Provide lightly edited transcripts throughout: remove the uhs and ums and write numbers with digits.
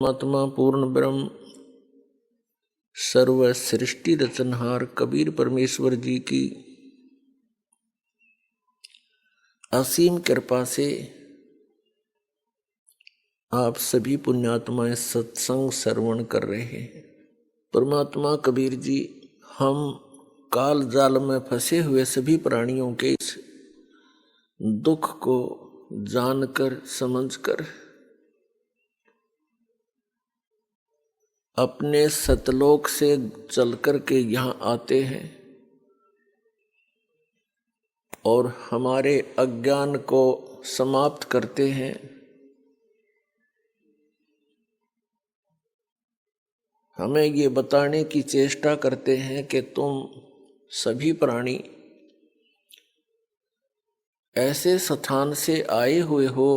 परमात्मा पूर्ण ब्रह्म सर्व सृष्टि रचनहार कबीर परमेश्वर जी की असीम कृपा से आप सभी पुण्यात्माएं सत्संग श्रवण कर रहे हैं। परमात्मा कबीर जी हम काल जाल में फंसे हुए सभी प्राणियों के इस दुख को जानकर समझकर अपने सतलोक से चल कर के यहाँ आते हैं और हमारे अज्ञान को समाप्त करते हैं। हमें ये बताने की चेष्टा करते हैं कि तुम सभी प्राणी ऐसे स्थान से आए हुए हो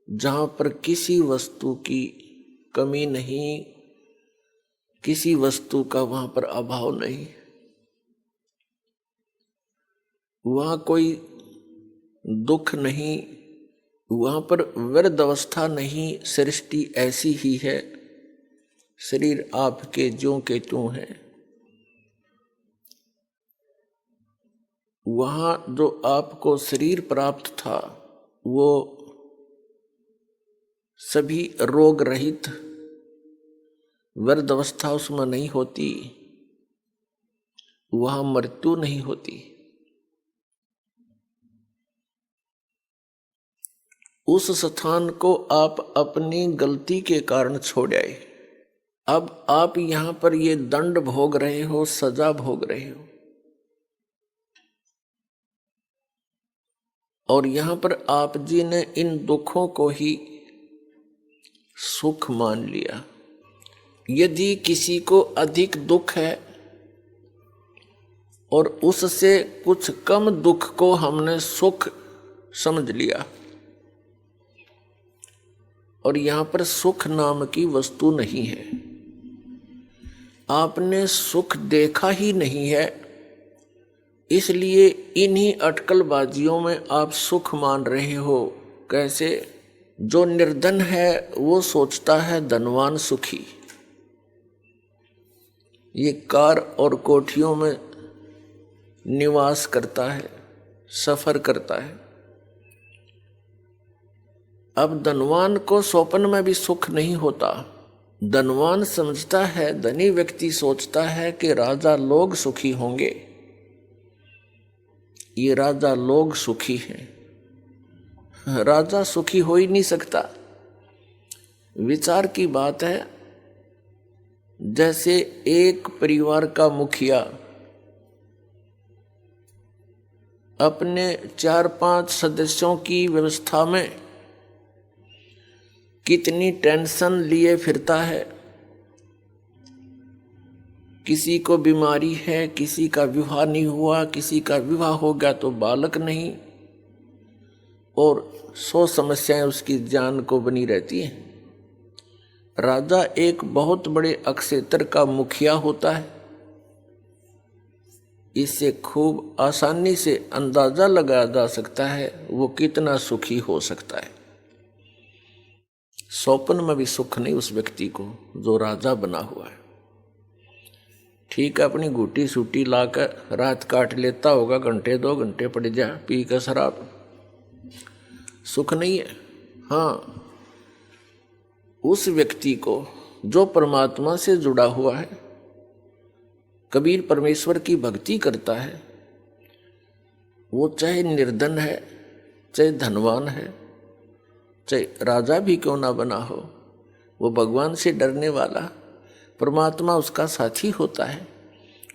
जहाँ पर किसी वस्तु की कमी नहीं, किसी वस्तु का वहाँ पर अभाव नहीं, वहाँ कोई दुख नहीं, वहाँ पर व्यर्थ अवस्था नहीं। सृष्टि ऐसी ही है, शरीर आपके ज्यों के त्यों है। वहाँ जो आपको शरीर प्राप्त था वो सभी रोग रहित, व्यर्थ अवस्था उसमें नहीं होती, वहाँ मृत्यु नहीं होती। उस स्थान को आप अपनी गलती के कारण छोड़ आए। अब आप यहाँ पर ये दंड भोग रहे हो, सजा भोग रहे हो, और यहाँ पर आप जी ने इन दुखों को ही सुख मान लिया। यदि किसी को अधिक दुख है और उससे कुछ कम दुख को हमने सुख समझ लिया, और यहाँ पर सुख नाम की वस्तु नहीं है, आपने सुख देखा ही नहीं है, इसलिए इन्हीं अटकलबाजियों में आप सुख मान रहे हो। कैसे? जो निर्धन है वो सोचता है धनवान सुखी, ये कार और कोठियों में निवास करता है, सफर करता है। अब धनवान को स्वप्न में भी सुख नहीं होता। धनवान समझता है, धनी व्यक्ति सोचता है कि राजा लोग सुखी होंगे, ये राजा लोग सुखी हैं। राजा सुखी हो ही नहीं सकता। विचार की बात है, जैसे एक परिवार का मुखिया अपने 4-5 सदस्यों की व्यवस्था में कितनी टेंशन लिए फिरता है। किसी को बीमारी है, किसी का विवाह नहीं हुआ, किसी का विवाह हो गया तो बालक नहीं, और 100 समस्याएं उसकी जान को बनी रहती हैं। राजा एक बहुत बड़े अक्षेत्र का मुखिया होता है। इससे खूब आसानी से अंदाजा लगाया जा सकता है वो कितना सुखी हो सकता है। स्वप्न में भी सुख नहीं उस व्यक्ति को जो राजा बना हुआ है। ठीक है, अपनी घूटी सूटी लाकर रात काट लेता होगा, घंटे 2 घंटे पड़ जा पी कर शराब, सुख नहीं है। हाँ, उस व्यक्ति को जो परमात्मा से जुड़ा हुआ है, कबीर परमेश्वर की भक्ति करता है, वो चाहे निर्धन है, चाहे धनवान है, चाहे राजा भी क्यों ना बना हो, वो भगवान से डरने वाला, परमात्मा उसका साथी होता है।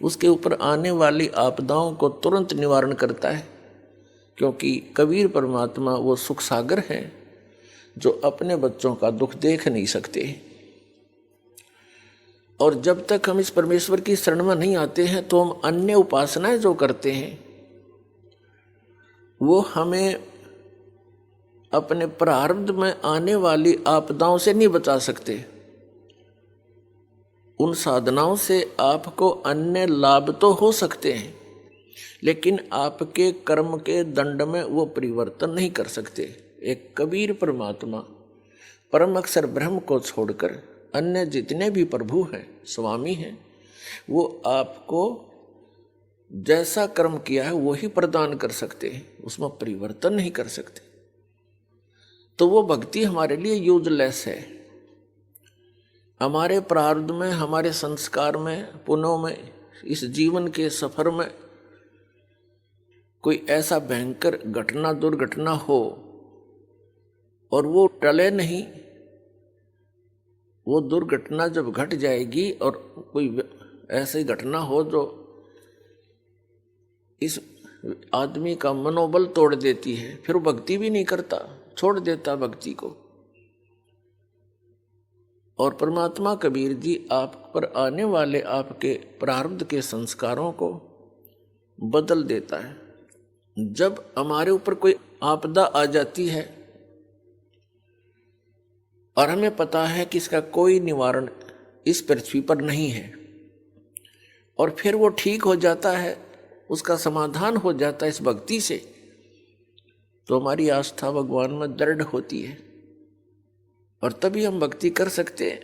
उसके ऊपर आने वाली आपदाओं को तुरंत निवारण करता है, क्योंकि कबीर परमात्मा वो सुख सागर हैं जो अपने बच्चों का दुख देख नहीं सकते। और जब तक हम इस परमेश्वर की शरण में नहीं आते हैं तो हम अन्य उपासनाएं जो करते हैं वो हमें अपने प्रारब्ध में आने वाली आपदाओं से नहीं बचा सकते। उन साधनाओं से आपको अन्य लाभ तो हो सकते हैं, लेकिन आपके कर्म के दंड में वो परिवर्तन नहीं कर सकते। एक कबीर परमात्मा परम अक्षर ब्रह्म को छोड़कर अन्य जितने भी प्रभु हैं, स्वामी हैं, वो आपको जैसा कर्म किया है वो ही प्रदान कर सकते हैं, उसमें परिवर्तन नहीं कर सकते। तो वो भक्ति हमारे लिए यूजलेस है। हमारे प्रारब्ध में, हमारे संस्कार में, पुण्यों में, इस जीवन के सफर में कोई ऐसा भयंकर घटना, दुर्घटना हो और वो टले नहीं, वो दुर्घटना जब घट जाएगी और कोई ऐसी घटना हो जो इस आदमी का मनोबल तोड़ देती है, फिर वो भक्ति भी नहीं करता, छोड़ देता भक्ति को। और परमात्मा कबीर जी आप पर आने वाले आपके प्रारब्ध के संस्कारों को बदल देता है। जब हमारे ऊपर कोई आपदा आ जाती है और हमें पता है कि इसका कोई निवारण इस पृथ्वी पर नहीं है, और फिर वो ठीक हो जाता है, उसका समाधान हो जाता है इस भक्ति से, तो हमारी आस्था भगवान में दृढ़ होती है और तभी हम भक्ति कर सकते हैं।